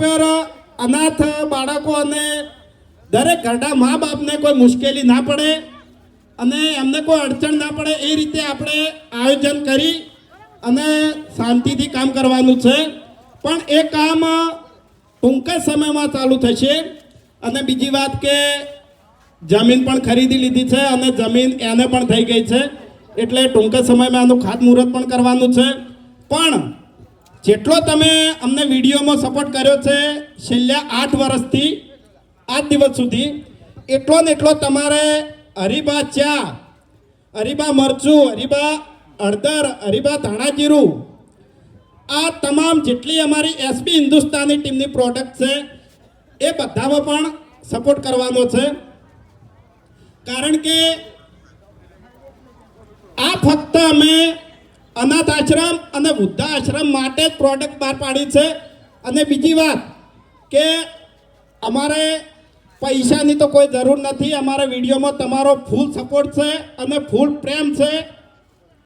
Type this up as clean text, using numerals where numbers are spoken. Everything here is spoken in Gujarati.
પર અનાથ બાળકો અને દરેક ઘરડા મા બાપને કોઈ મુશ્કેલી ના પડે અને એમને કોઈ અડચણ ના પડે એ રીતે આપણે આયોજન કરી અને શાંતિથી કામ કરવાનું છે. પણ એ કામ ટૂંક જ સમયમાં ચાલુ થશે. અને બીજી વાત કે જમીન પણ ખરીદી લીધી છે અને જમીન એને પણ થઈ ગઈ છે, એટલે ટૂંક જ સમયમાં આનું ખાતમુહૂર્ત પણ કરવાનું છે. પણ જેટલો તમે અમને વિડીયોમાં સપોર્ટ કર્યો છે છેલ્લા 8 વર્ષથી આજ દિવસ સુધી, એટલો ને એટલો તમારે હરીબા ચા, હરીબા મરચું, હરીબા હળદર, હરીબા ધાણા જીરું, આ તમામ જેટલી અમારી એસબી હિન્દુસ્તાની ટીમની પ્રોડક્ટ છે એ બધામાં પણ સપોર્ટ કરવાનો છે. કારણ કે આ ફક્ત અમે અનાથ આશ્રમ અને વૃદ્ધાશ્રમ માટે જ પ્રોડક્ટ બહાર પાડી છે. અને બીજી વાત કે અમારે પૈસાની તો કોઈ જરૂર નથી. અમારા વિડીયોમાં તમારો ફૂલ સપોર્ટ છે અને ફૂલ પ્રેમ છે.